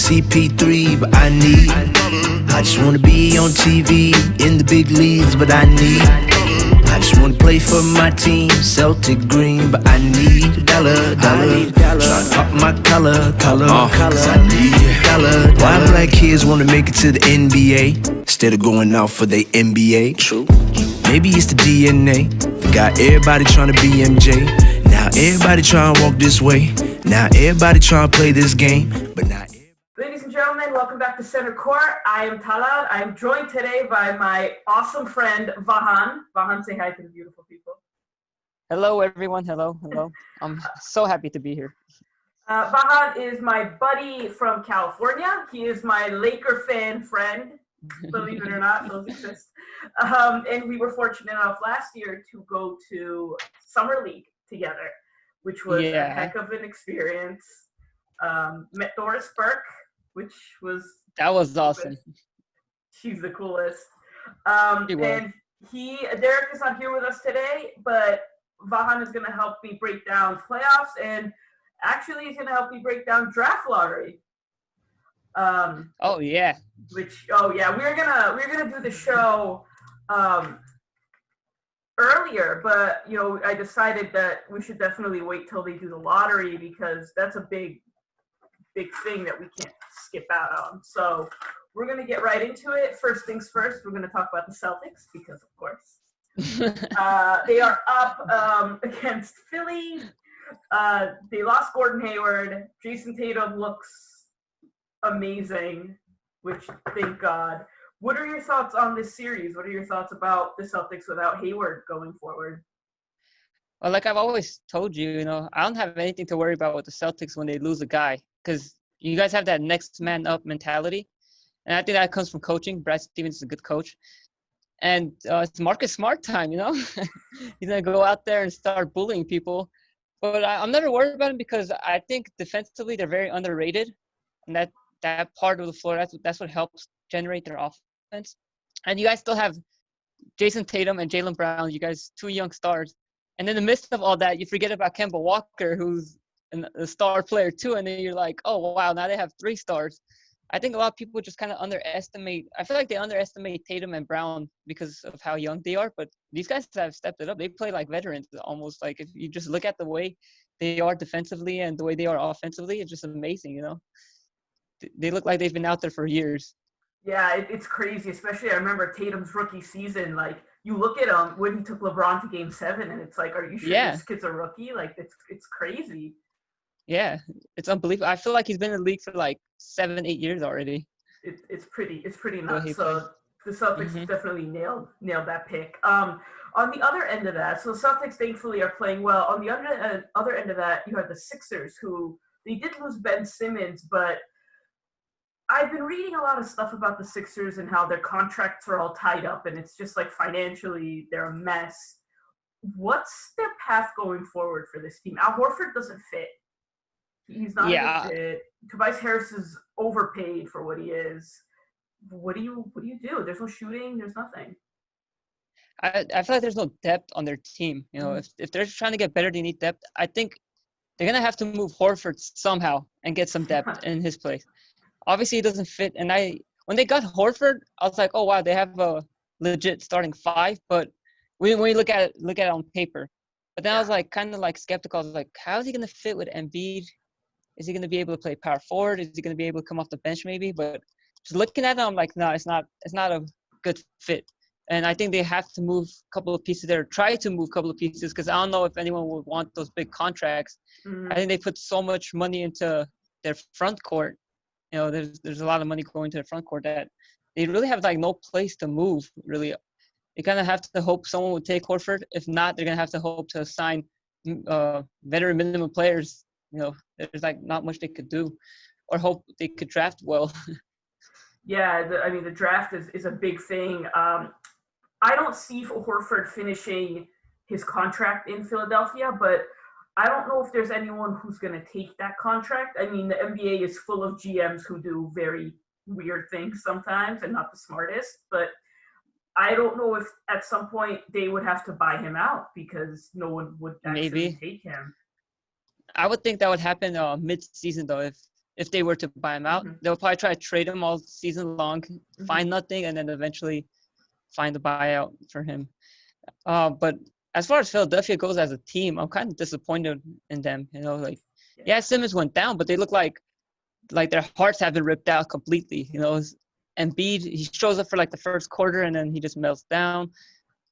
CP3, but I just wanna be on TV in the big leagues, but I just wanna play for my team, Celtic green, but I need a dollar. Tryna pop my collar, cause I need a dollar. Why black kids wanna make it to the NBA instead of going out for their MBA? True. Maybe it's the DNA that got everybody trying to be MJ. Now everybody trying to walk this way. Now everybody trying to play this game, but not. Ladies and gentlemen, welcome back to Center Court. I am Talar. I am joined today by my awesome friend, Vahan. Vahan, say hi to the beautiful people. Hello, everyone. Hello. I'm so happy to be here. Vahan is my buddy from California. He is my Laker fan friend, believe it or not, those exist. And we were fortunate enough last year to go to Summer League together, which was a heck of an experience. Met Doris Burke, which was... That was awesome. She's the coolest. And Derek is not here with us today, but Vahan is going to help me break down playoffs, and actually he's going to help me break down draft lottery. We're gonna do the show earlier, but I decided that we should definitely wait till they do the lottery because that's a big thing that we can't skip out on. So we're gonna get right into it. First things first, we're gonna talk about the Celtics because of course they are up against Philly. They lost Gordon Hayward. Jason Tatum looks amazing, which thank God. What are your thoughts on this series? What are your thoughts about the Celtics without Hayward going forward? Well, like I've always told you, I don't have anything to worry about with the Celtics when they lose a guy because you guys have that next man up mentality. And I think that comes from coaching. Brad Stevens is a good coach. And it's Marcus Smart time, He's going to go out there and start bullying people. But I'm never worried about him because I think defensively they're very underrated. And that part of the floor, that's what helps generate their offense. And you guys still have Jason Tatum and Jaylen Brown, you guys, two young stars. And in the midst of all that, you forget about Kemba Walker, who's a star player too. And then you're like, oh, wow, now they have three stars. I think a lot of people just kind of underestimate. I feel like they underestimate Tatum and Brown because of how young they are. But these guys have stepped it up. They play like veterans almost. Like if you just look at the way they are defensively and the way they are offensively, it's just amazing, They look like they've been out there for years. Yeah, it's crazy. Especially I remember Tatum's rookie season. Like you look at him when he took LeBron to Game 7, and it's like, are you sure this kid's a rookie? Like it's crazy. Yeah, it's unbelievable. I feel like he's been in the league for like 7-8 years already. It's pretty nuts. So the Celtics definitely nailed that pick. On the other end of that, so the Celtics thankfully are playing well. On the other end of that, you have the Sixers, who they did lose Ben Simmons, but I've been reading a lot of stuff about the Sixers and how their contracts are all tied up, and it's just like financially they're a mess. What's their path going forward for this team? Al Horford doesn't fit. He's not a good fit. Tobias Harris is overpaid for what he is. What do you do? There's no shooting. There's nothing. I feel like there's no depth on their team. If they're trying to get better, they need depth. I think they're gonna have to move Horford somehow and get some depth in his place. Obviously, he doesn't fit. And when they got Horford, I was like, oh wow, they have a legit starting five. But when you look at it on paper, but then I was like kind of like skeptical. I was like, how is he gonna fit with Embiid? Is he going to be able to play power forward? Is he going to be able to come off the bench maybe? But just looking at him, I'm like, no, it's not a good fit. And I think they have to move a couple of pieces there, try to move a couple of pieces, because I don't know if anyone would want those big contracts. Mm-hmm. I think they put so much money into their front court. There's a lot of money going to the front court that they really have like no place to move, really. You kind of have to hope someone would take Horford. If not, they're going to have to hope to sign veteran minimum players. There's like not much they could do, or hope they could draft well. Yeah, the draft is a big thing. I don't see Horford finishing his contract in Philadelphia, but I don't know if there's anyone who's going to take that contract. I mean, the NBA is full of GMs who do very weird things sometimes and not the smartest, but I don't know if at some point they would have to buy him out because no one would actually take him. I would think that would happen mid-season, though. if they were to buy him out. They'll probably try to trade him all season long, find nothing, and then eventually find a buyout for him. But as far as Philadelphia goes as a team, I'm kind of disappointed in them. You know, like, yeah, Simmons went down, but they look like their hearts have been ripped out completely. You know, Embiid, he shows up for like the first quarter and then he just melts down.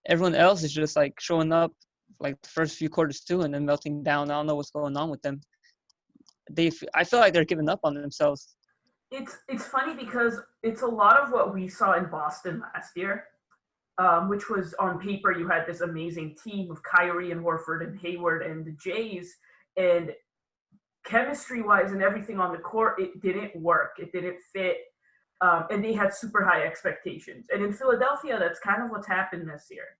Everyone else is just like showing up like the first few quarters too and then melting down. I don't know what's going on with them. I feel like they're giving up on themselves. It's funny because it's a lot of what we saw in Boston last year, which was on paper you had this amazing team of Kyrie and Horford and Hayward and the Jays, and chemistry-wise and everything on the court, it didn't work. It didn't fit. And they had super high expectations. And in Philadelphia, that's kind of what's happened this year.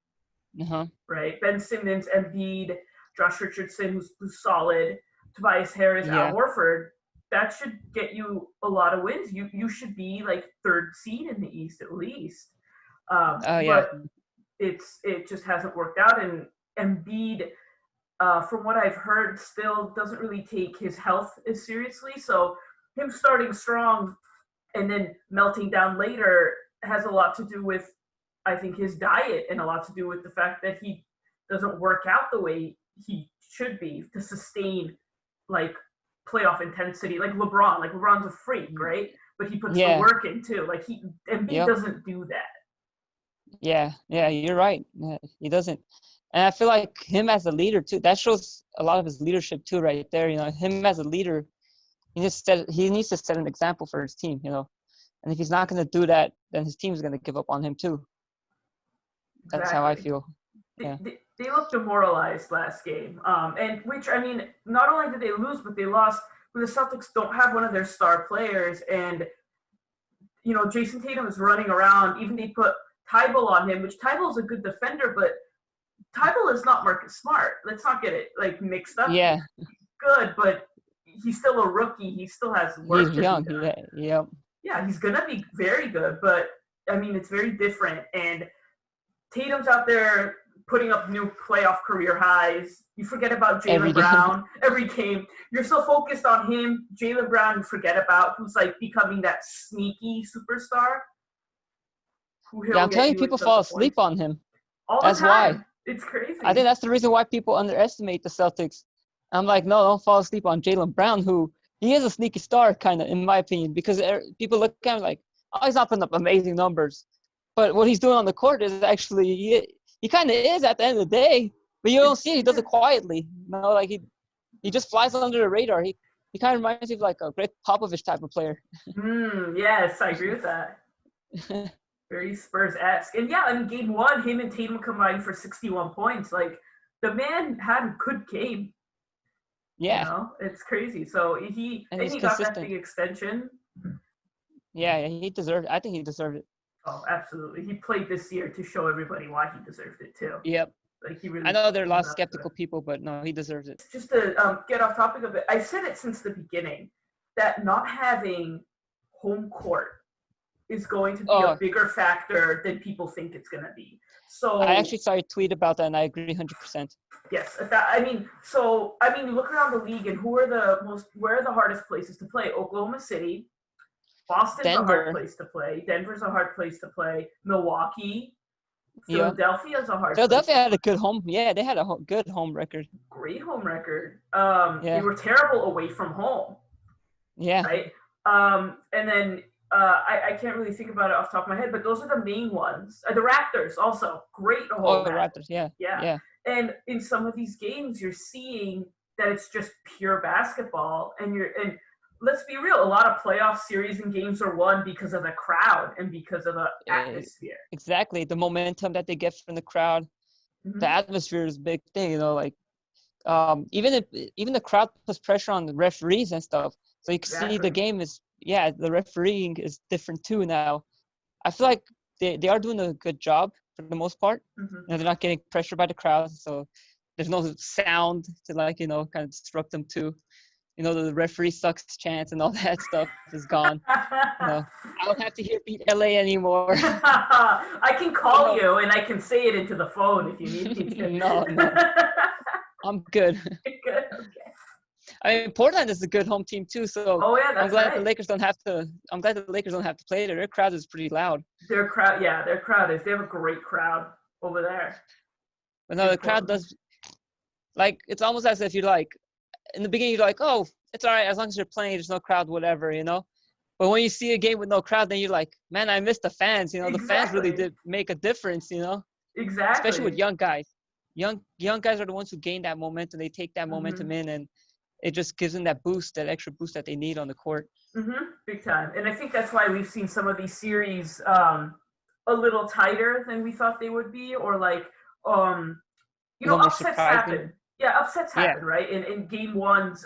Right? Ben Simmons, Embiid, Josh Richardson, who's solid, Tobias Harris, Al Horford. That should get you a lot of wins. You should be like third seed in the East at least. But it just hasn't worked out. And Embiid, from what I've heard, still doesn't really take his health as seriously. So him starting strong and then melting down later has a lot to do with, I think, his diet and a lot to do with the fact that he doesn't work out the way he should be to sustain like playoff intensity. Like LeBron. Like LeBron's a freak, right? But he puts the work in too. Like Embiid doesn't do that. Yeah, you're right. Yeah, he doesn't. And I feel like him as a leader too, that shows a lot of his leadership too right there. You know, him as a leader, he needs to set an example for his team, you know. And if he's not going to do that, then his team is going to give up on him too. That's how I feel. Yeah. They looked demoralized last game. And which, I mean, not only did they lose, but they lost. The Celtics don't have one of their star players. And, you know, Jason Tatum is running around. Even they put Tybal on him, which Tybal is a good defender, but Tybal is not Marcus Smart. Let's not get it, like, mixed up. Yeah. He's good, but he's still a rookie. He still has work to young. do. Yeah, he's going to be very good, but, I mean, it's very different. And Tatum's out there putting up new playoff career highs. You forget about Jaylen Brown every game. You're so focused on him. Jaylen Brown, you forget about, who's, like, becoming that sneaky superstar. I'm telling you, people fall asleep on him. That's why. It's crazy. I think that's the reason why people underestimate the Celtics. I'm like, no, don't fall asleep on Jaylen Brown, who he is a sneaky star, kind of, in my opinion, because people look at him like, oh, he's not putting up amazing numbers. But what he's doing on the court is actually, he kind of is at the end of the day, but you don't see it. He does it quietly. You know, like he just flies under the radar. He kind of reminds me of like a Greg Popovich type of player. Yes, I agree with that. Very Spurs-esque. And yeah, I mean, game one, him and Tatum combined for 61 points. Like, the man had a good game. Yeah. You know, it's crazy. So he got that big extension. Yeah, he deserved it. I think he deserved it. Oh, absolutely. He played this year to show everybody why he deserved it too. Yep. Like he really. I know there are a lot of skeptical people, but no, he deserves it. Just to get off topic of it, I've said it since the beginning that not having home court is going to be a bigger factor than people think it's going to be. So I actually saw a tweet about that, and I agree 100%. Yes, look around the league, and where are the hardest places to play? Oklahoma City, Boston's a hard place to play. Denver's a hard place to play. Milwaukee, Philadelphia's a hard. Philadelphia had a good home. Yeah, they had a good home record. Great home record. They were terrible away from home. Yeah. Right. And then. I can't really think about it off the top of my head, but those are the main ones. The Raptors also great. The Raptors, yeah. And in some of these games, you're seeing that it's just pure basketball, and let's be real, a lot of playoff series and games are won because of the crowd and because of the atmosphere. Exactly, the momentum that they get from the crowd, the atmosphere is a big thing. You know, like even the crowd puts pressure on the referees and stuff, so you can see the game is. Yeah, the refereeing is different too now. I feel like they are doing a good job for the most part. You know, they're not getting pressured by the crowd, so there's no sound to kind of disrupt them too. You know, the referee sucks chance and all that stuff is gone. You know, I don't have to hear beat LA anymore. I can call you and I can say it into the phone if you need me to. No. I'm good. Good. Okay. I mean, Portland is a good home team too, so Oh yeah, I'm that's glad right. the Lakers don't have to. I'm glad the Lakers don't have to play there. Their crowd is pretty loud. Their crowd is. They have a great crowd over there. But no, the crowd does. Like, it's almost as if you're like, in the beginning, you're like, oh, it's all right as long as you're playing. There's no crowd, whatever, you know. But when you see a game with no crowd, then you're like, man, I miss the fans. You know, the fans really did make a difference. You know, especially with young guys. Young guys are the ones who gain that momentum. They take that momentum in, and it just gives them that boost, that extra boost that they need on the court. Big time. And I think that's why we've seen some of these series a little tighter than we thought they would be, or like upsets happen. Yeah, upsets happen, right? In game ones,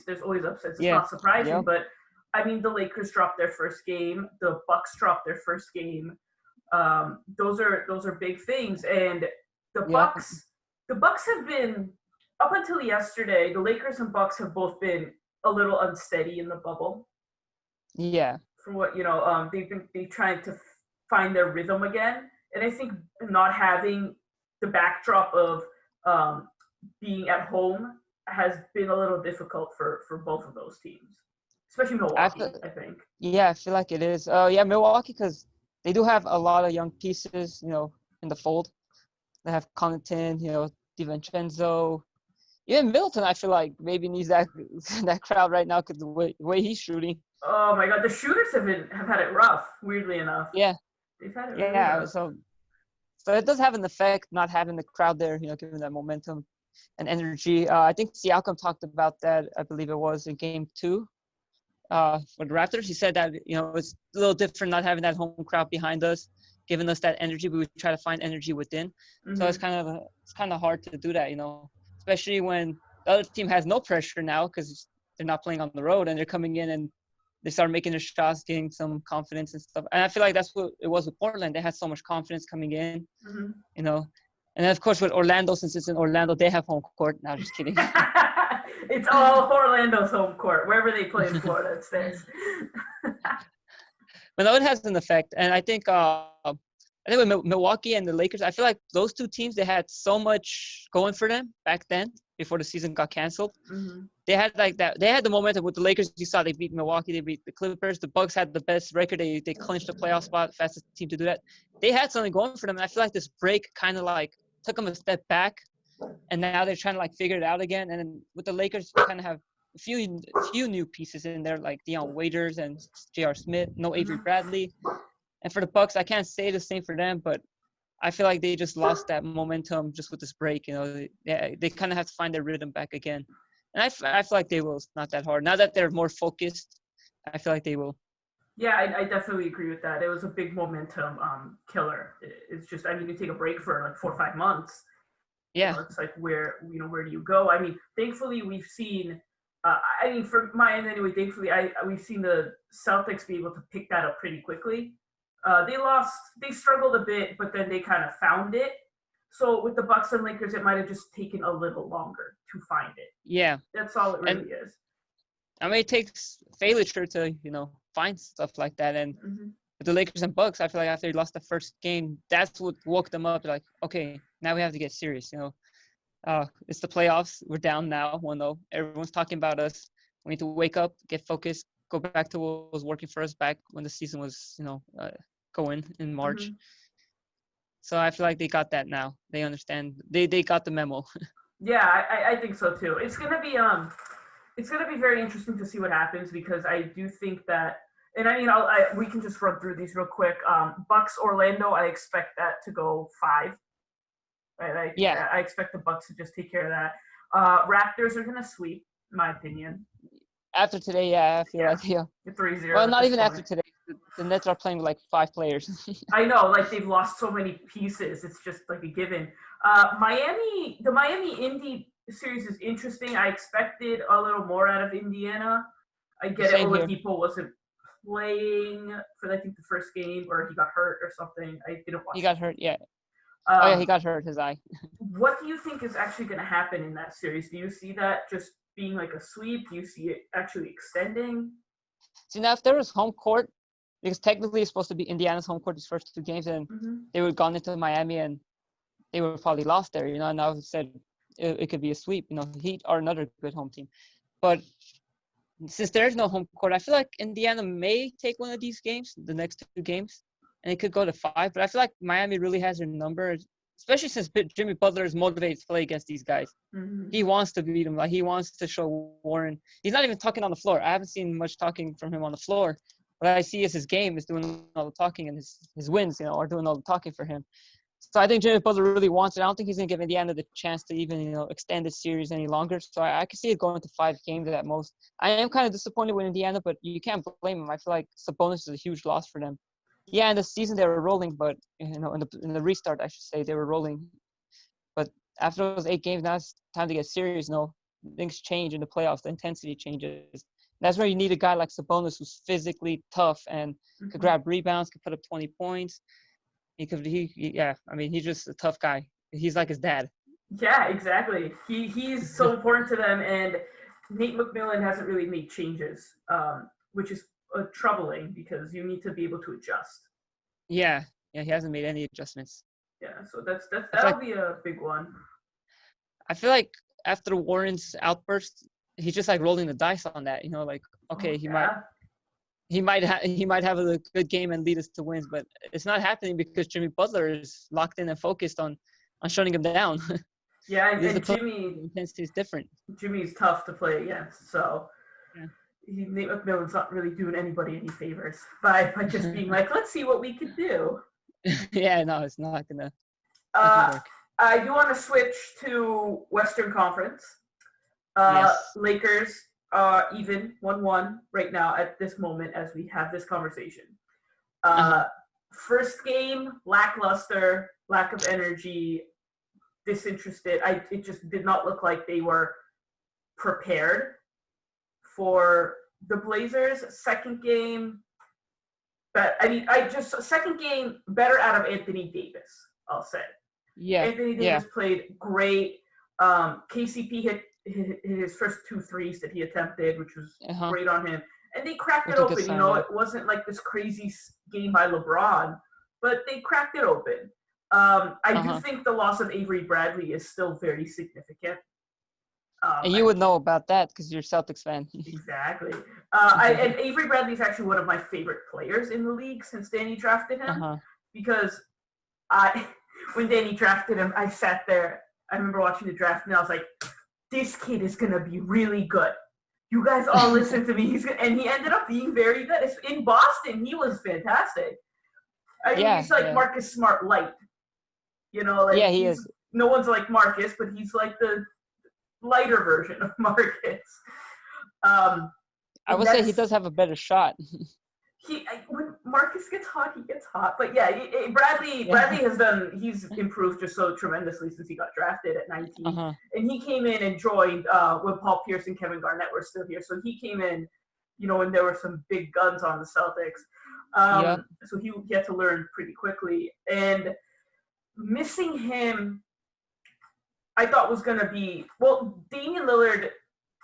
there's always upsets. It's not surprising, but I mean, the Lakers dropped their first game. The Bucks dropped their first game. Those are big things, and the Bucks have been, up until yesterday, the Lakers and Bucks have both been a little unsteady in the bubble. Yeah. From what they've tried to find their rhythm again, and I think not having the backdrop of being at home has been a little difficult for both of those teams, especially Milwaukee. I think. Yeah, I feel like it is. Milwaukee, because they do have a lot of young pieces, in the fold. They have Connaughton, DiVincenzo. Even Middleton, I feel like maybe needs that crowd right now because the way he's shooting. Oh my God, the shooters have had it rough. Weirdly enough. Yeah. They've had it really rough. So it does have an effect not having the crowd there, giving that momentum and energy. I think Siakam talked about that. I believe it was in Game 2 for the Raptors. He said that it's a little different not having that home crowd behind us, giving us that energy, but we try to find energy within. So it's kind of hard to do that, especially when the other team has no pressure now because they're not playing on the road and they're coming in and they start making their shots, getting some confidence and stuff. And I feel like that's what it was with Portland. They had so much confidence coming in, And then, of course, with Orlando, since it's in Orlando, they have home court. No, just kidding. It's all Orlando's home court. Wherever they play in Florida, it's theirs. But no, it has an effect. And I think with Milwaukee and the Lakers, I feel like those two teams, they had so much going for them back then before the season got canceled. They had like that. They had the momentum with the Lakers. You saw they beat Milwaukee. They beat the Clippers. The Bucks had the best record. They clinched the playoff spot, fastest team to do that. They had something going for them. And I feel like this break kind of like took them a step back. And now they're trying to like figure it out again. And then with the Lakers, you kind of have a few new pieces in there, like Dion Waiters and J.R. Smith. No Avery Bradley. And for the Bucks, I can't say the same for them, but I feel like they just lost that momentum just with this break. They kind of have to find their rhythm back again. And I feel like they will. It's not that hard. Now that they're more focused, I feel like they will. Yeah, I definitely agree with that. It was a big momentum killer. It's just, I mean, you take a break for like 4 or 5 months. Yeah. It's like, where do you go? I mean, thankfully, we've seen for my end anyway, thankfully, we've seen the Celtics be able to pick that up pretty quickly. They struggled a bit, but then they kind of found it. So with the Bucks and Lakers, it might have just taken a little longer to find it. Yeah. That's all it really is. I mean, it takes failure to, find stuff like that. And with the Lakers and Bucks, I feel like after they lost the first game, that's what woke them up. They're like, okay, now we have to get serious. It's the playoffs. We're down now, 1-0. Everyone's talking about us. We need to wake up, get focused, go back to what was working for us back when the season was, going in March. So I feel like they got that now. They understand. They got the memo. Yeah, I think so too. It's gonna be very interesting to see what happens, because I do think that, and I mean, we can just run through these real quick. Bucks Orlando, I expect that to go 5. Right? I expect the Bucks to just take care of that. Raptors are gonna sweep, in my opinion. After today, I feel like 3-0. Well, not even after today. The Nets are playing with like 5 players. I know, like they've lost so many pieces. It's just like a given. The Miami-Indy series is interesting. I expected a little more out of Indiana. I get it. Oladipo wasn't playing for, I think, the first game, or he got hurt or something. I didn't watch. He got hurt, yeah. He got hurt, his eye. What do you think is actually going to happen in that series? Do you see that just being like a sweep? Do you see it actually extending? See, now if there was home court, because technically it's supposed to be Indiana's home court these first 2 games, and they would have gone into Miami and they would have probably lost there, and now said it could be a sweep. Heat are another good home team. But since there's no home court, I feel like Indiana may take one of these games, the next 2 games, and it could go to 5. But I feel like Miami really has their number, especially since Jimmy Butler is motivated to play against these guys. Mm-hmm. He wants to beat him. Like, he wants to show Warren. He's not even talking on the floor. I haven't seen much talking from him on the floor. What I see is his game is doing all the talking, and his wins, are doing all the talking for him. So I think Jimmy Butler really wants it. I don't think he's going to give Indiana the chance to even, extend this series any longer. So I can see it going to 5 games at most. I am kind of disappointed with Indiana, but you can't blame him. I feel like Sabonis is a huge loss for them. Yeah, in the season they were rolling, but in the restart, I should say, they were rolling. But after those 8 games, now it's time to get serious. Things change in the playoffs. The intensity changes. That's where you need a guy like Sabonis who's physically tough and could grab rebounds, could put up 20 points. He's just a tough guy. He's like his dad. Yeah, exactly. He's so important to them, and Nate McMillan hasn't really made changes, which is troubling because you need to be able to adjust. Yeah, he hasn't made any adjustments. Yeah, so that'll be a big one. I feel like after Warren's outburst, he's just like rolling the dice on that. He might have a good game and lead us to wins, but it's not happening because Jimmy Butler is locked in and focused on shutting him down. Yeah, and Jimmy intensity is different. Jimmy's tough to play against, so Nate McMillan's not really doing anybody any favors by just being like, let's see what we can do. Yeah, no, it's not gonna. Work. I do want to switch to Western Conference. Yes. Lakers even 1-1 right now at this moment as we have this conversation. First game, lackluster, lack of energy, disinterested. It just did not look like they were prepared for the Blazers. Second game, second game better out of Anthony Davis, I'll say. Yeah. Anthony Davis played great. KCP hit his first 2 threes that he attempted, which was great on him. And they cracked it open. It wasn't like this crazy game by LeBron, but they cracked it open. I do think the loss of Avery Bradley is still very significant. And you would know about that because you're a Celtics fan. Exactly. And Avery Bradley is actually one of my favorite players in the league since Danny drafted him. Because when Danny drafted him, I sat there. I remember watching the draft, and I was like, this kid is going to be really good. You guys all listen to me. And he ended up being very good. In Boston, he was fantastic. He's like Marcus Smart light. He is. No one's like Marcus, but he's like the lighter version of Marcus. I would say he does have a better shot. When Marcus gets hot, he gets hot. But Bradley he's improved just so tremendously since he got drafted at 19. And he came in and joined when Paul Pierce and Kevin Garnett were still here. So he came in, when there were some big guns on the Celtics. So he had to learn pretty quickly. And missing him, I thought was going to be – Damian Lillard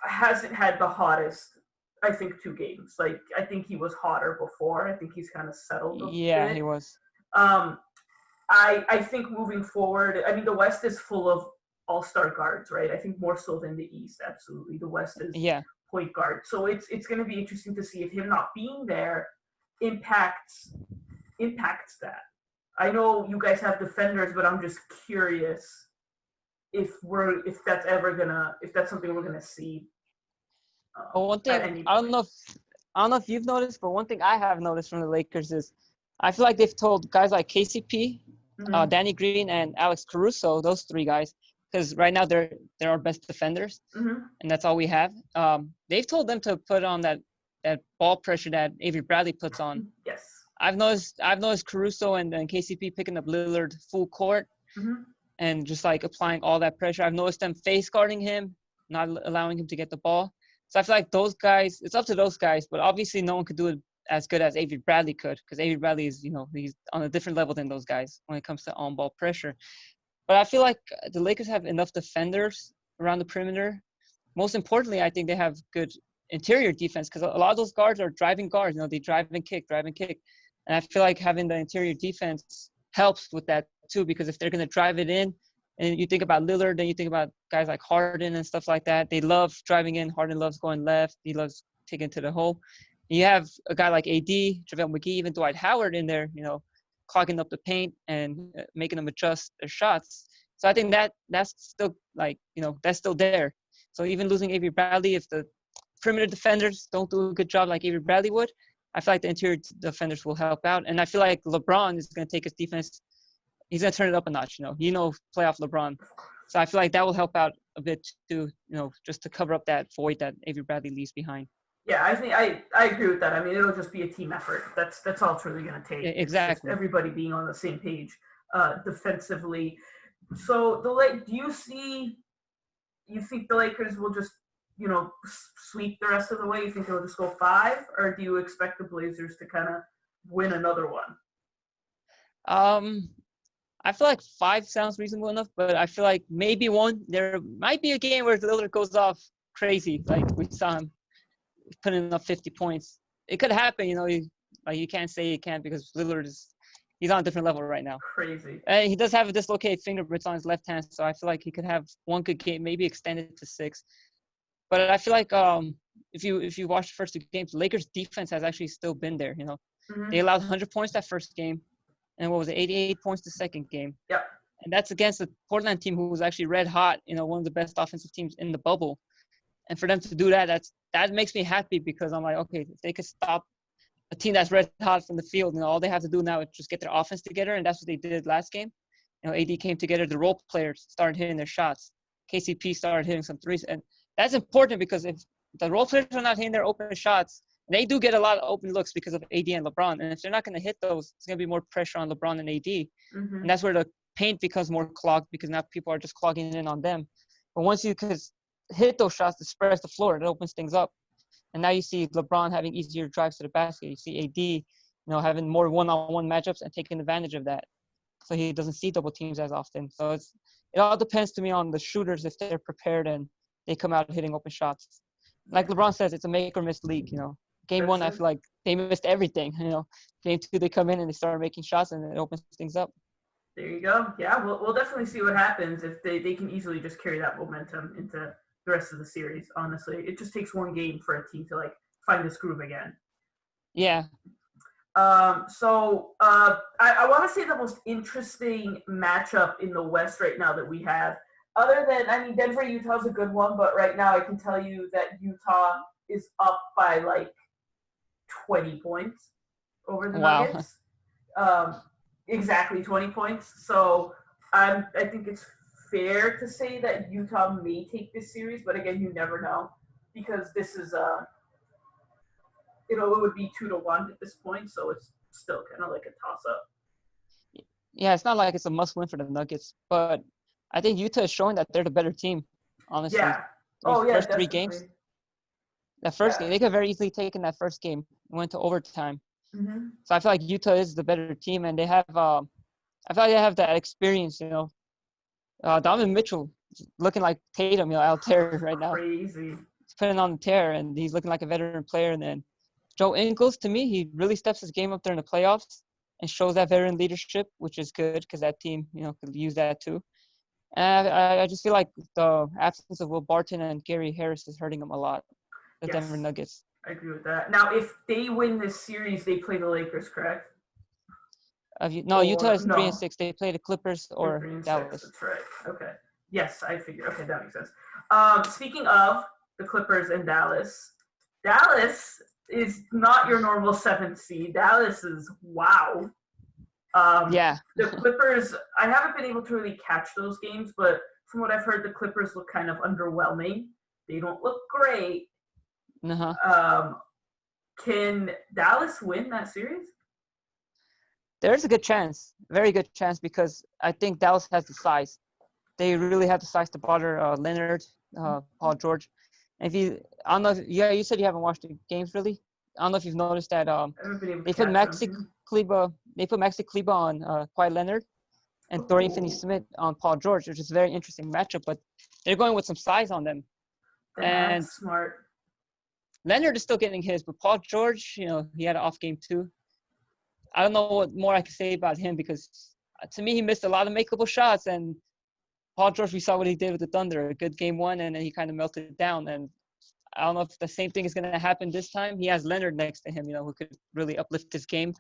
hasn't had the hottest, I think, 2 games. Like, I think he was hotter before. I think he's kind of settled a bit. He was. I think moving forward – the West is full of all-star guards, right? I think more so than the East, absolutely. The West is point guard. So it's going to be interesting to see if him not being there impacts that. I know you guys have defenders, but I'm just curious if that's something we're gonna see. One thing I don't know if you've noticed, but one thing I have noticed from the Lakers is I feel like they've told guys like KCP, Danny Green, and Alex Caruso, those 3 guys, because right now they're our best defenders, and that's all we have. They've told them to put on that ball pressure that Avery Bradley puts on. Yes. I've noticed Caruso and KCP picking up Lillard full court and just like applying all that pressure. I've noticed them face guarding him, not allowing him to get the ball. So I feel like those guys, it's up to those guys, but obviously no one could do it as good as Avery Bradley could because Avery Bradley is, he's on a different level than those guys when it comes to on-ball pressure. But I feel like the Lakers have enough defenders around the perimeter. Most importantly, I think they have good interior defense because a lot of those guards are driving guards. They drive and kick. And I feel like having the interior defense helps with that too because if they're going to drive it in, And you think about Lillard, then you think about guys like Harden and stuff like that. They love driving in. Harden loves going left. He loves taking to the hole. You have a guy like AD, JaVale McGee, even Dwight Howard in there, clogging up the paint and making them adjust their shots. So I think that's still that's still there. So even losing Avery Bradley, if the perimeter defenders don't do a good job like Avery Bradley would, I feel like the interior defenders will help out. And I feel like LeBron is going to take his defense. He's going to turn it up a notch, playoff LeBron. So I feel like that will help out a bit too, just to cover up that void that Avery Bradley leaves behind. Yeah, I think I agree with that. I mean, it'll just be a team effort. That's all it's really going to take. Exactly. Everybody being on the same page defensively. So do you think the Lakers will just sweep the rest of the way? You think they'll just go 5, or do you expect the Blazers to kind of win another one? I feel like 5 sounds reasonable enough, but I feel like maybe 1. There might be a game where Lillard goes off crazy, like we saw him putting up 50 points. It could happen, you can't say it can't, because Lillard he's on a different level right now. Crazy. And he does have a dislocated fingertips on his left hand, so I feel like he could have 1 good game, maybe extend it to 6. But I feel like if you watch the first 2 games, Lakers defense has actually still been there. Mm-hmm. They allowed 100 points that first game, and 88 points the second game. Yep. And that's against the Portland team who was actually red hot, one of the best offensive teams in the bubble. And for them to do that, that makes me happy, because I'm like, okay, if they could stop a team that's red hot from the field, all they have to do now is just get their offense together, and that's what they did last game. AD came together, the role players started hitting their shots. KCP started hitting some threes, and that's important, because if the role players are not hitting their open shots, they do get a lot of open looks because of AD and LeBron. And if they're not going to hit those, it's going to be more pressure on LeBron and AD. Mm-hmm. And that's where the paint becomes more clogged, because now people are just clogging in on them. But once you could hit those shots to spread the floor, it opens things up. And now you see LeBron having easier drives to the basket. You see AD, having more one-on-one matchups and taking advantage of that. So he doesn't see double teams as often. So it all depends to me on the shooters, if they're prepared and they come out hitting open shots. Like LeBron says, it's a make or miss league. Game 1, I feel like they missed everything. Game 2, they come in and they start making shots, and it opens things up. There you go. Yeah, we'll definitely see what happens if they can easily just carry that momentum into the rest of the series. Honestly, it just takes 1 game for a team to find this groove again. Yeah. So I want to say the most interesting matchup in the West right now that we have, other than, Denver, Utah's a good one, but right now I can tell you that Utah is up by 20 points over the Nuggets. Exactly 20 points. So I think it's fair to say that Utah may take this series, but again, you never know, because this is it would be 2-1 at this point, so it's still kind of like a toss-up. Yeah, it's not like it's a must-win for the Nuggets, but I think Utah is showing that they're the better team, honestly. Yeah. First 3 games. That first game, they could have very easily taken that first game and went to overtime. Mm-hmm. So I feel like Utah is the better team, and they have I feel like they have that experience, Donovan Mitchell looking like Tatum, out there right now. Crazy. He's putting on the tear, and he's looking like a veteran player. And then Joe Ingles, to me, he really steps his game up there in the playoffs and shows that veteran leadership, which is good, because that team, could use that too. And I just feel like the absence of Will Barton and Gary Harris is hurting them a lot, the Denver Nuggets. I agree with that. Now, if they win this series, they play the Lakers, correct? Utah is 3-6. They play the Clippers or Dallas. That's right. Okay. Yes, I figured. Okay, that makes sense. Speaking of the Clippers and Dallas is not your normal 7th seed. Dallas is wow. Yeah. The Clippers, I haven't been able to really catch those games, but from what I've heard, the Clippers look kind of underwhelming. They don't look great. Uh-huh. Can Dallas win that series? There's a good chance, very good chance, because I think Dallas has the size. They really have the size to bother Leonard, Paul George. And you said you haven't watched the games really. I don't know if you've noticed that they put Maxi Kleber on Kawhi Leonard and Dorian Finney-Smith on Paul George, which is a very interesting matchup. But they're going with some size on them. And that's smart. Leonard is still getting his, but Paul George, he had an off game too. I don't know what more I can say about him, because to me he missed a lot of makeable shots, and Paul George, we saw what he did with the Thunder. A good game one, and then he kind of melted down. And I don't know if the same thing is going to happen this time. He has Leonard next to him, who could really uplift his game.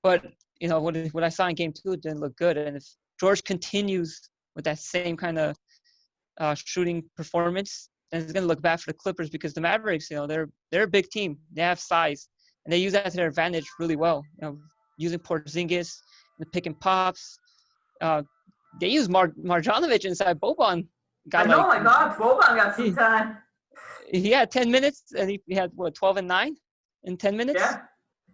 But, what I saw in game two didn't look good. And if George continues with that same kind of shooting performance, then it's going to look bad for the Clippers because the Mavericks, they're a big team. They have size, and they use that to their advantage really well. Using Porzingis, the pick and pops. They use Marjanovic inside Boban. My God, Boban got some time. He had 10 minutes, and he had, 12 and 9 in 10 minutes?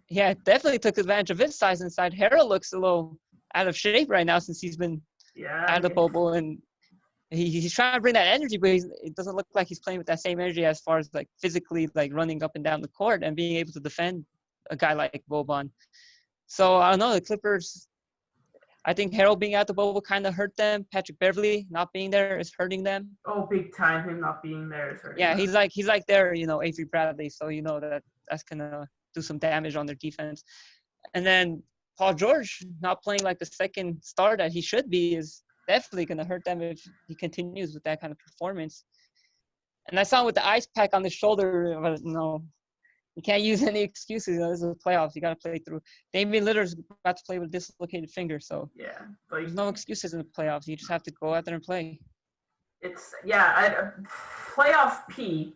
Yeah, definitely took advantage of his size inside. Harold looks a little out of shape right now since he's been out of the bubble, and he's trying to bring that energy, but it doesn't look like he's playing with that same energy as far as, physically, running up and down the court and being able to defend a guy like Boban. So, I don't know, the Clippers, I think Harold being out the bubble kind of hurt them. Patrick Beverley not being there is hurting them. Oh, big time. Him not being there is hurting them. Yeah, he's like their, Avery Bradley. So, that's going to do some damage on their defense. And then Paul George not playing like the second star that he should be is definitely going to hurt them if he continues with that kind of performance. And I saw him with the ice pack on his shoulder. But, you can't use any excuses. This is the playoffs. You got to play through. Damian Lillard's about to play with a dislocated finger, so there's no excuses in the playoffs. You just have to go out there and play. Playoff P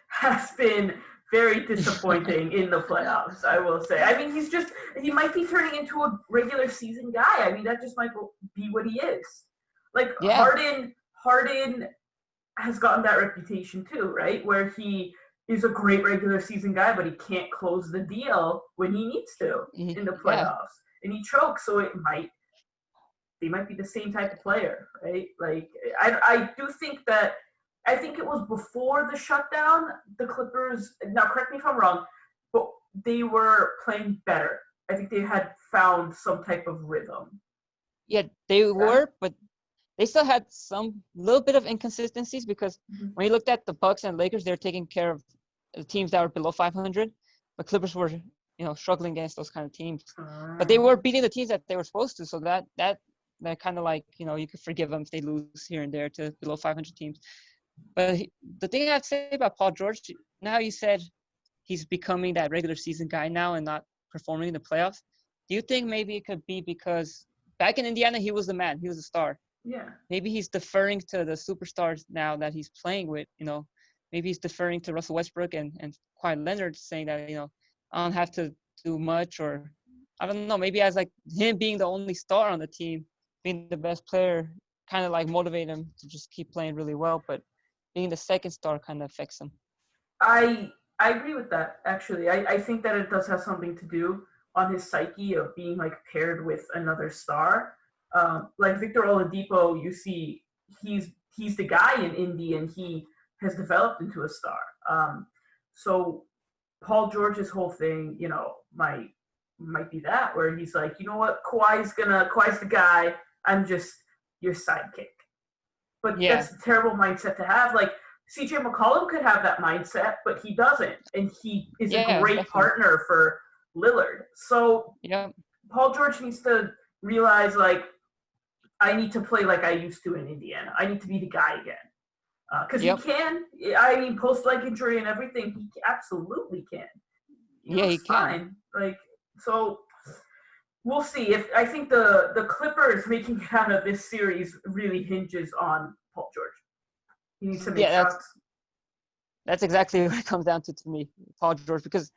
has been very disappointing in the playoffs, I will say. I mean, he might be turning into a regular season guy. I mean, that just might be what he is. Harden has gotten that reputation too, right? Where he is a great regular season guy, but he can't close the deal when he needs to in the playoffs. And he chokes, so they might be the same type of player, right? I do think that, I think it was before the shutdown, the Clippers, now correct me if I'm wrong, but they were playing better. I think they had found some type of rhythm. Yeah, they were, but they still had some little bit of inconsistencies because when you looked at the Bucks and Lakers, they're taking care of the teams that were below 500. But Clippers were, struggling against those kind of teams. But they were beating the teams that they were supposed to. So that kind of you could forgive them if they lose here and there to below 500 teams. But the thing I'd say about Paul George, now you said he's becoming that regular season guy now and not performing in the playoffs. Do you think maybe it could be because back in Indiana, he was the man, he was the star? Yeah. Maybe he's deferring to the superstars now that he's playing with, Maybe he's deferring to Russell Westbrook and Kawhi Leonard, saying that, I don't have to do much, or I don't know, maybe as him being the only star on the team, being the best player, kind of motivate him to just keep playing really well, but being the second star kind of affects him. I agree with that, actually. I think that it does have something to do on his psyche of being paired with another star. Victor Oladipo, you see, he's the guy in Indy, and he has developed into a star. So Paul George's whole thing, might be that, where he's like, you know what, Kawhi's the guy. I'm just your sidekick. But that's a terrible mindset to have. CJ McCollum could have that mindset, but he doesn't, and he is a great partner for Lillard. So Paul George needs to realize, I need to play like I used to in Indiana. I need to be the guy again. Because he can. I mean, post-leg injury and everything, he absolutely can. He can. So we'll see. I think the Clippers making it out of this series really hinges on Paul George. He needs to make shots. That's exactly what it comes down to me, Paul George, because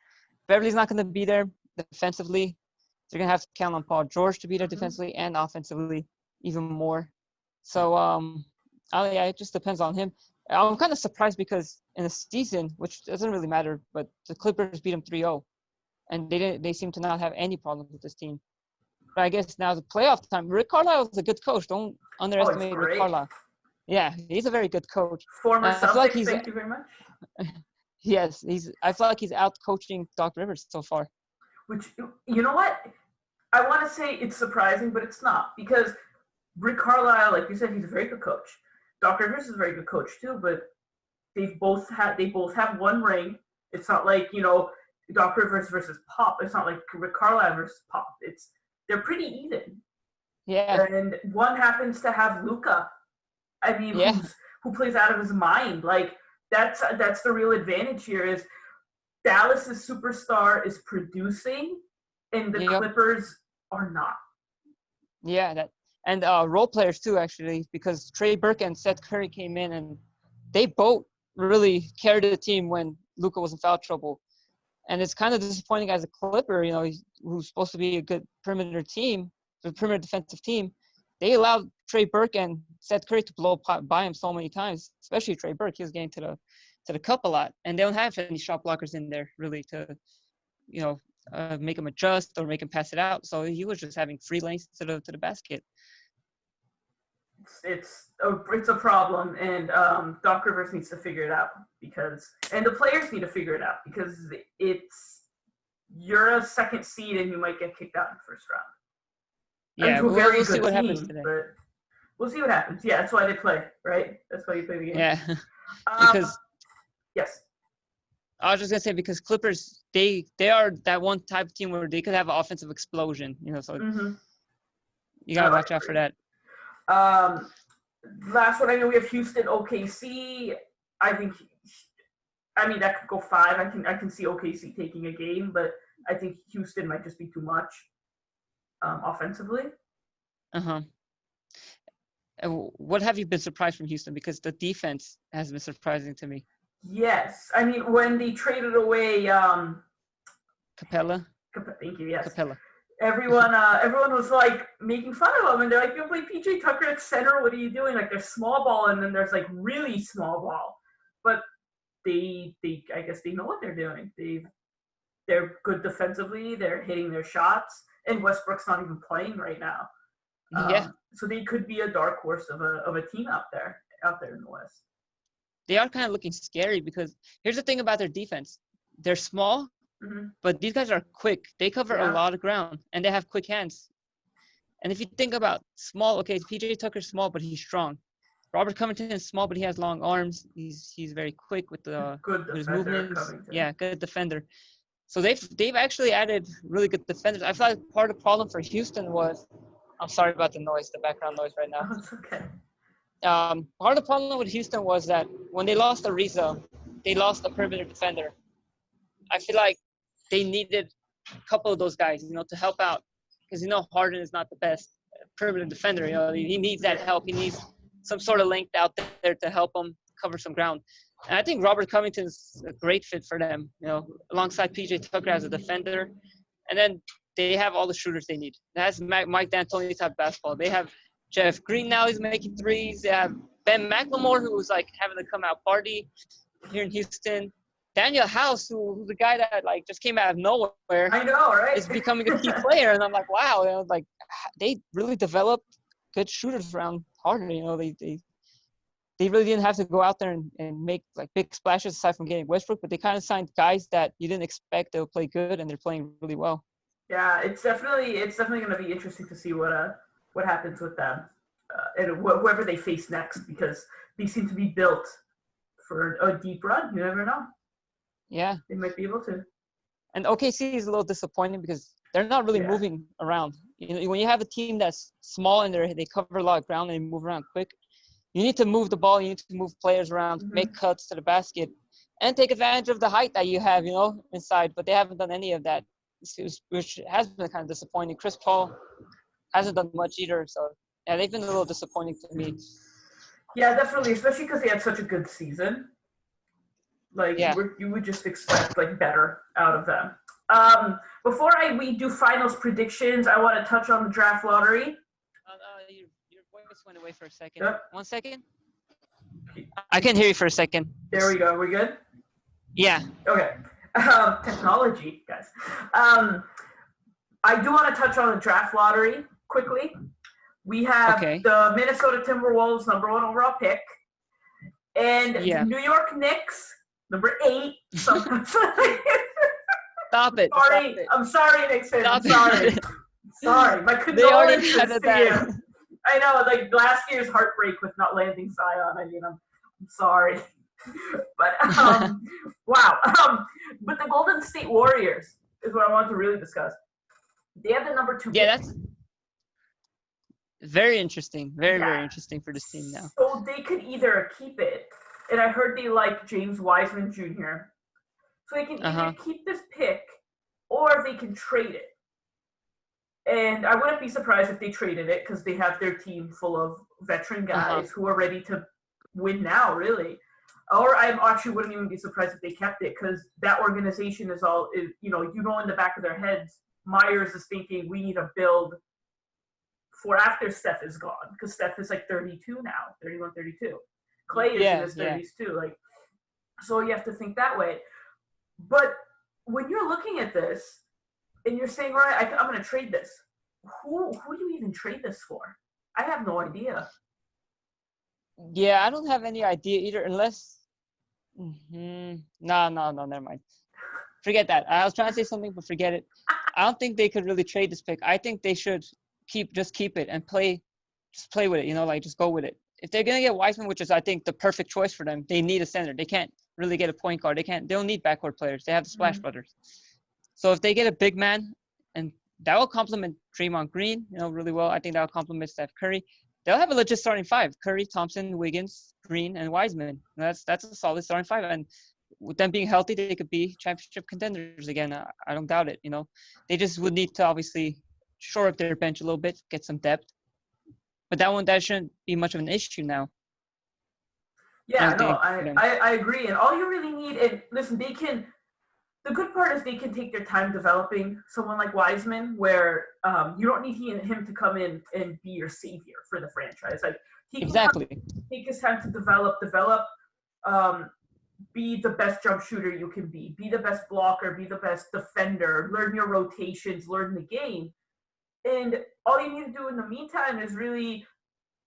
Beverly's not going to be there defensively. They're going to have to count on Paul George to be there defensively and offensively even more. So, it just depends on him. I'm kind of surprised because in the season, which doesn't really matter, but the Clippers beat them 3-0, and they seem to not have any problems with this team. But I guess now the playoff time. Rick Carlisle is a good coach. Don't underestimate Rick Carlisle. Yeah, he's a very good coach. Former Celtics, thank you very much. Yes, I feel like he's out coaching Doc Rivers so far. Which, you know what? I want to say it's surprising, but it's not, because Rick Carlisle, like you said, he's a very good coach. Doc Rivers is a very good coach too, but they both have one ring. It's not like, Doc Rivers versus Pop. It's not like Rick Carlisle versus Pop. They're pretty even. Yeah. And one happens to have Luka I mean, Yeah. who plays out of his mind. Like, that's the real advantage here is Dallas's superstar is producing and the Yep. Clippers are not. Yeah, that and role players too, actually, because Trey Burke and Seth Curry came in and they both really carried the team when Luka was in foul trouble. And it's kind of disappointing as a Clipper, who's supposed to be a good perimeter team, the perimeter defensive team. They allowed Trey Burke and Seth Curry to blow by him so many times, especially Trey Burke. He was getting to the cup a lot, and they don't have any shot blockers in there really to, make him adjust or make him pass it out. So he was just having free lanes to the basket. It's a problem, and Doc Rivers needs to figure it out and the players need to figure it out because you're a second seed and you might get kicked out in the first round. Yeah, we'll see what happens today. But we'll see what happens. Yeah, that's why they play, right? That's why you play the game. Yeah, because yes. I was just gonna say because Clippers they are that one type of team where they could have an offensive explosion, so you gotta watch out for that. Last one, I know we have Houston, OKC. I mean that could go 5. I can see OKC taking a game, but I think Houston might just be too much offensively. What have you been surprised from Houston? Because the defense has been surprising to me. Yes, I mean when they traded away Capella. Thank you. Yes. Capella. Everyone was like making fun of them, and they're like, "You play PJ Tucker at center. What are you doing?" Like there's small ball, and then there's like really small ball. But they I guess they know what they're doing. They're good defensively. They're hitting their shots, and Westbrook's not even playing right now. So they could be a dark horse of a team out there in the West. They are kind of looking scary because here's the thing about their defense: they're small. But these guys are quick. They cover a lot of ground, and they have quick hands. And if you think about small, okay, PJ Tucker's small, but he's strong. Robert Covington is small, but he has long arms. He's very quick with his movements. Covington. Yeah, good defender. So they've actually added really good defenders. I feel like part of the problem for Houston was, I'm sorry about the background noise right now. Oh, it's okay. Part of the problem with Houston was that when they lost Ariza, they lost a perimeter defender. I feel like they needed a couple of those guys, to help out. Because, Harden is not the best perimeter defender. He needs that help. He needs some sort of length out there to help him cover some ground. And I think Robert Covington's a great fit for them, alongside PJ Tucker as a defender. And then they have all the shooters they need. That's Mike D'Antoni type basketball. They have Jeff Green now. He's making threes. They have Ben McLemore, who's like having a come out party here in Houston. Daniel House, who's the guy that just came out of nowhere. I know, right? Is becoming a key player, and I'm like, wow, they really developed good shooters around Harden. They really didn't have to go out there and make big splashes aside from getting Westbrook, but they kind of signed guys that you didn't expect they would play good, and they're playing really well. Yeah, it's definitely going to be interesting to see what happens with them and whoever they face next, because they seem to be built for a deep run. You never know. Yeah. They might be able to. And OKC is a little disappointing because they're not really moving around. When you have a team that's small and they cover a lot of ground and they move around quick, you need to move the ball, you need to move players around, make cuts to the basket, and take advantage of the height that you have, inside. But they haven't done any of that, which has been kind of disappointing. Chris Paul hasn't done much either. So, yeah, they've been a little disappointing to me. Yeah, definitely, especially because they had such a good season. You would just expect better out of them. Before we do finals predictions, I want to touch on the draft lottery. Your voice went away for a second. Yep. 1 second. I can hear you for a second. There we go. Are we good? Yeah. Okay. Technology, guys. I do want to touch on the draft lottery quickly. We have the Minnesota Timberwolves #1 overall pick, and the New York Knicks. Number 8. Stop it. Sorry. Stop it. I'm sorry, Knicks fans. I'm sorry. Sorry. My condolences to you. I know, last year's heartbreak with not landing Zion. I mean, I'm sorry. But, wow. But the Golden State Warriors is what I want to really discuss. They have the number 2 pick. Yeah, Very interesting. Very, Yeah. very interesting for this team now. So they could either keep it, and I heard they like James Wiseman Jr. So they can either keep this pick or they can trade it. And I wouldn't be surprised if they traded it because they have their team full of veteran guys who are ready to win now, really. Or I actually wouldn't even be surprised if they kept it because that organization is all, you know in the back of their heads, Myers is thinking we need to build for after Steph is gone because Steph is like 32 now, 31, 32. Clay is in his 30s too. Like, so you have to think that way. But when you're looking at this and you're saying, all right, I'm going to trade this, who do you even trade this for? I have no idea. Yeah, I don't have any idea either, unless. No, never mind. Forget that. I was trying to say something, but forget it. I don't think they could really trade this pick. I think they should just keep it and play with it. Just go with it. If they're gonna get Wiseman, which is I think the perfect choice for them, they need a center. They can't really get a point guard. They don't need backcourt players. They have the Splash Brothers. So if they get a big man, and that will complement Draymond Green, really well. I think that will complement Steph Curry. They'll have a legit starting five: Curry, Thompson, Wiggins, Green, and Wiseman. That's a solid starting five. And with them being healthy, they could be championship contenders again. I don't doubt it. They just would need to obviously shore up their bench a little bit, get some depth. But that shouldn't be much of an issue now. Yeah, I agree. And all you really need, and listen, the good part is they can take their time developing someone like Wiseman, where you don't need him to come in and be your savior for the franchise. Like he can take his time to develop, be the best jump shooter you can be the best blocker, be the best defender, learn your rotations, learn the game. And all you need to do in the meantime is really,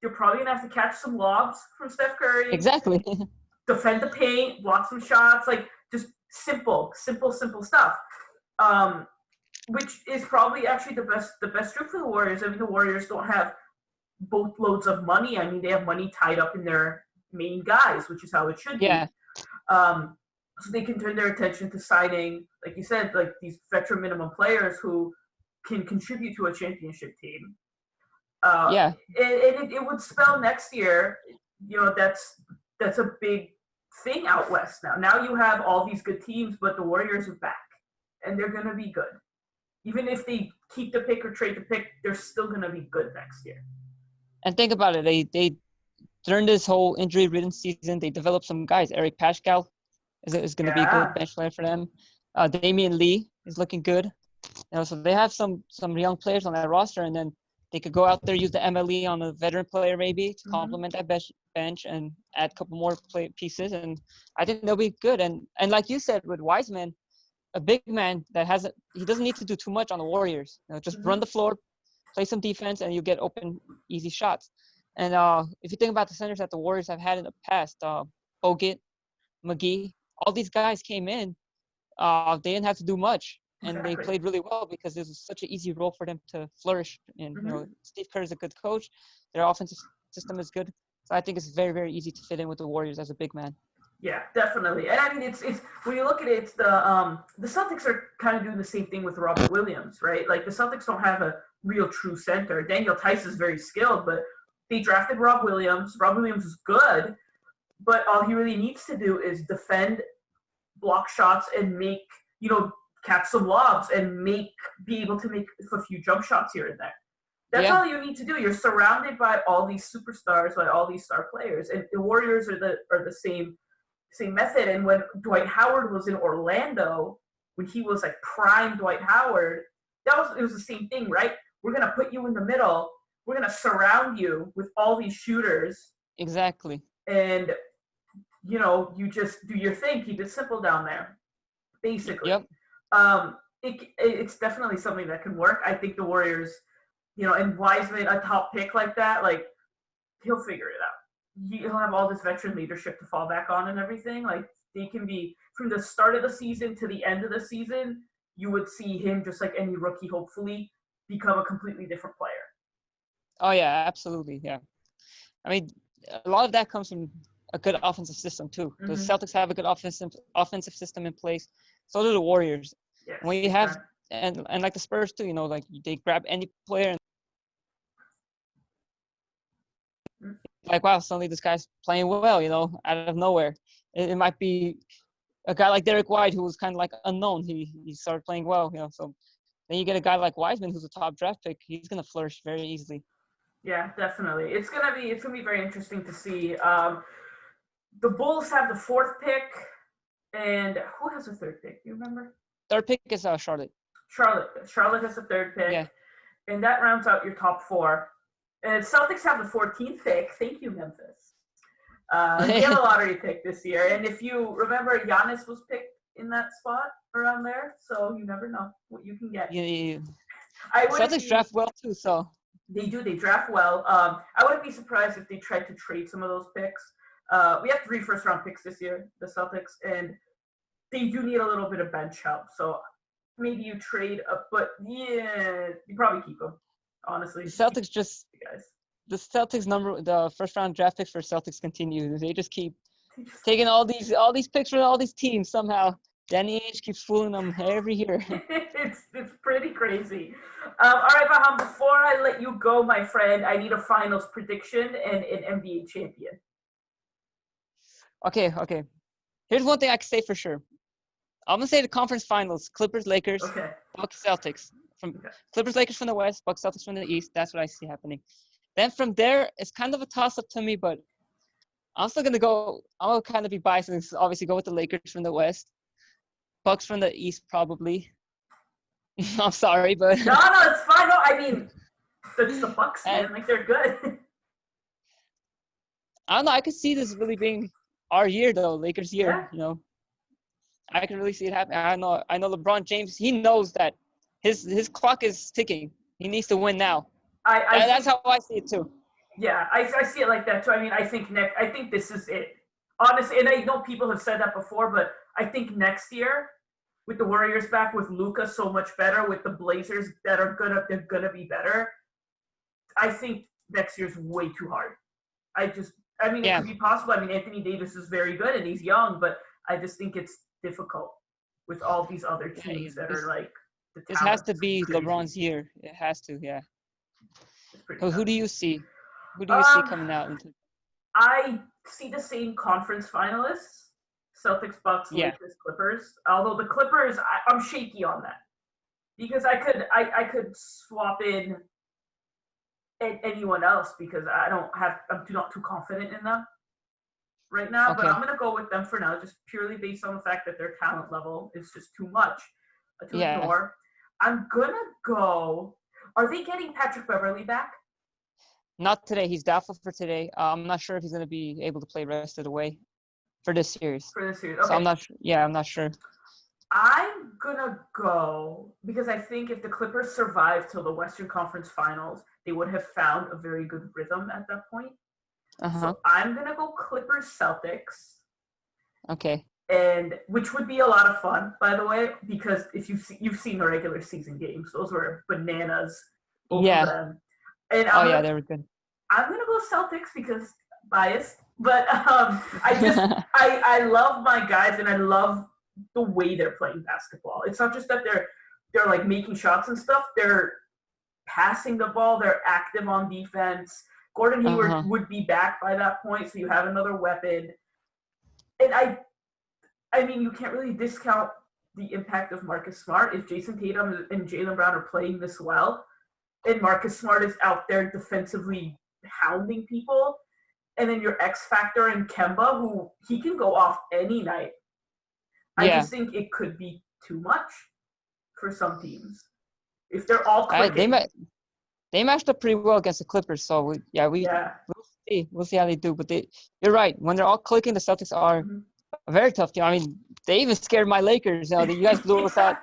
you're probably going to have to catch some lobs from Steph Curry. Exactly. Defend the paint, block some shots, like just simple stuff. Which is probably actually the best route for the Warriors. I mean, the Warriors don't have boatloads of money. I mean, they have money tied up in their main guys, which is how it should be. So they can turn their attention to signing, like you said, like these veteran minimum players who can contribute to a championship team. And it would spell next year, that's a big thing out west now. Now you have all these good teams, but the Warriors are back, and they're going to be good. Even if they keep the pick or trade the pick, they're still going to be good next year. And think about it. They during this whole injury-ridden season, they developed some guys. Eric Paschall is going to be a good bench player for them. Damian Lee is looking good. So they have some young players on that roster, and then they could go out there, use the MLE on a veteran player maybe to complement that bench and add a couple more pieces. And I think they'll be good. And like you said, with Wiseman, a big man he doesn't need to do too much on the Warriors. Just run the floor, play some defense, and you get open, easy shots. And if you think about the centers that the Warriors have had in the past, Bogut, McGee, all these guys came in. They didn't have to do much. And they played really well because it was such an easy role for them to flourish in. Steve Kerr is a good coach. Their offensive system is good. So I think it's very, very easy to fit in with the Warriors as a big man. Yeah, definitely. And I mean, it's when you look at it, it's the Celtics are kind of doing the same thing with Robert Williams, right? Like the Celtics don't have a real true center. Daniel Tice is very skilled, but they drafted Rob Williams. Rob Williams is good, but all he really needs to do is defend, block shots, and make, catch some lobs and be able to make a few jump shots here and there. That's all you need to do. You're surrounded by all these superstars, by all these star players, and the Warriors are the same method. And when Dwight Howard was in Orlando, when he was like prime Dwight Howard, it was the same thing, right? We're gonna put you in the middle. We're gonna surround you with all these shooters. Exactly. And you just do your thing. Keep it simple down there, basically. Yep. It's definitely something that can work. I think the Warriors, and Wiseman, a top pick like that, like he'll figure it out. He'll have all this veteran leadership to fall back on and everything. Like they can be, from the start of the season to the end of the season, you would see him, just like any rookie, hopefully become a completely different player. Oh yeah, absolutely. Yeah. I mean, a lot of that comes from a good offensive system too. The Celtics have a good offensive system in place. So do the Warriors. Yes, when you have and like the Spurs too, like they grab any player Like, wow, suddenly this guy's playing well, out of nowhere. It might be a guy like Derek White, who was kind of like unknown. He started playing well, so then you get a guy like Wiseman, who's a top draft pick. He's going to flourish very easily. Yeah, definitely. It's gonna be very interesting to see. The Bulls have the 4th pick, and who has the 3rd pick? Do you remember? 3rd pick is Charlotte. Charlotte has the 3rd pick, yeah. And that rounds out your top 4. And Celtics have the 14th pick. Thank you, Memphis. We have a lottery pick this year, and if you remember, Giannis was picked in that spot around there, so you never know what you can get. Yeah. Celtics draft well too, so. They do. They draft well. I wouldn't be surprised if they tried to trade some of those picks. We have 3 first-round picks this year, the Celtics, and they do need a little bit of bench help. So maybe you trade up, but yeah, you probably keep them, honestly. The Celtics the first-round draft picks for Celtics continue. They just keep taking all these picks from all these teams somehow. Danny Ainge keeps fooling them every year. It's pretty crazy. All right, Vahan, before I let you go, my friend, I need a finals prediction and an NBA champion. Okay. Here's one thing I can say for sure. I'm going to say the conference finals, Clippers, Lakers, Bucks, Celtics. Clippers, Lakers from the West, Bucks, Celtics from the East. That's what I see happening. Then from there, it's kind of a toss-up to me, but I'm still going to go – I'm going to kind of be biased and obviously go with the Lakers from the West. Bucks from the East, probably. I'm sorry, but no, it's fine. No, I mean, it's the Bucks, man. Like, they're good. I don't know. I could see this really being our year, though, Lakers' year. I can really see it happen. I know LeBron James. He knows that his clock is ticking. He needs to win now. That's how I see it too. Yeah, I see it like that too. I mean, I think this is it. Honestly, and I know people have said that before, but I think next year, with the Warriors back, with Luka so much better, with the Blazers they're gonna be better. I think next year's way too hard. It could be possible. I mean, Anthony Davis is very good and he's young, but I just think it's difficult with all these other teams that are like. This has to be LeBron's year. It has to, yeah. Who do you see? Who do you see coming out? I see the same conference finalists: Celtics, Bucks, Lakers, Clippers. Although the Clippers, I'm shaky on that because I could swap in anyone else because I'm not too confident in them right now. Okay. But I'm gonna go with them for now, just purely based on the fact that their talent level is just too much to ignore. I'm gonna go. Are they getting Patrick Beverley back? Not today. He's doubtful for today. I'm not sure if he's going to be able to play rest of the way for this series. Okay. So I'm not sure. I'm going to go because I think if the Clippers survive till the Western Conference Finals, they would have found a very good rhythm at that point. So I'm going to go Clippers Celtics. Okay. And which would be a lot of fun, by the way, because if you've seen the regular season games, those were bananas. Them. And they were good. I'm gonna go Celtics because biased, but I love my guys and I love the way they're playing basketball. It's not just that they're like making shots and stuff. They're passing the ball. They're active on defense. Gordon Hayward would be back by that point, so you have another weapon. And I mean, you can't really discount the impact of Marcus Smart if Jason Tatum and Jaylen Brown are playing this well. And Marcus Smart is out there defensively hounding people. And then your X Factor and Kemba, who he can go off any night. I just think it could be too much for some teams. If they're all clicking. They matched up pretty well against the Clippers. So, we'll see. We'll see how they do. But you're right. When they're all clicking, the Celtics are a very tough team. I mean, they even scared my Lakers. You guys blew us out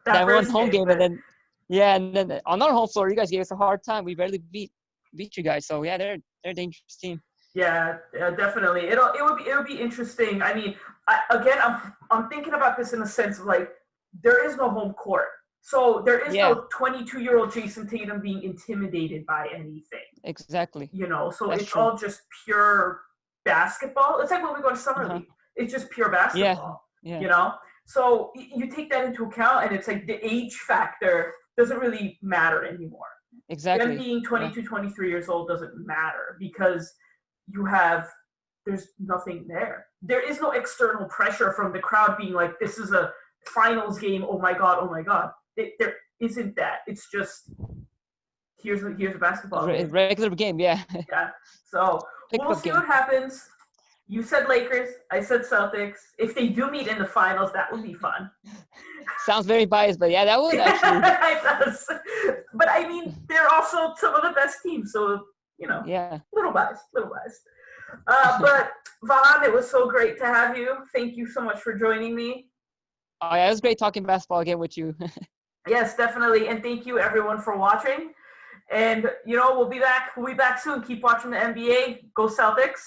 that one home game. And then and then on our home floor, you guys gave us a hard time. We barely beat you guys. So they're a dangerous team. Yeah, definitely. It would be interesting. I mean, I'm thinking about this in the sense of like there is no home court, so there is no 22-year-old Jason Tatum being intimidated by anything. Exactly. So That's it's true. all just pure basketball. It's like when we go to summer league. It's just pure basketball. Yeah. So you take that into account, and it's like the age factor doesn't really matter anymore. Exactly. Them being 22, 23 years old doesn't matter because there's nothing there. There is no external pressure from the crowd being like, this is a finals game. Oh my God. Oh my God. There isn't that. It's just, here's a basketball game. Regular game, yeah. Yeah. So we'll see what happens. You said Lakers. I said Celtics. If they do meet in the finals, that would be fun. Sounds very biased, but yeah, that would actually. It does. But I mean, they're also some of the best teams, so Yeah. Little biased. But Vahan, it was so great to have you. Thank you so much for joining me. Oh yeah, it was great talking basketball again with you. Yes, definitely, and thank you everyone for watching. And we'll be back. We'll be back soon. Keep watching the NBA. Go Celtics.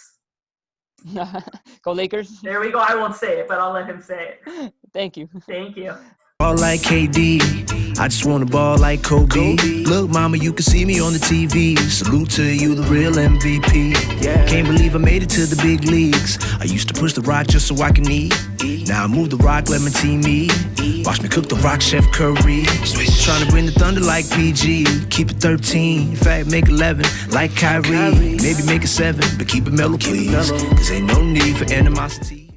Go Lakers. There we go. I won't say it, but I'll let him say it. Thank you. Thank you. Ball like KD, I just wanna ball like Kobe. Look, mama, you can see me on the TV. Salute to you, the real MVP. Can't believe I made it to the big leagues. I used to push the rock just so I can eat. Now I move the rock, let my team eat. Watch me cook the rock, Chef Curry. Trying to bring the thunder like PG. Keep it 13, in fact, make 11 like Kyrie. Maybe make it 7, but keep it mellow, please. Cause ain't no need for animosity.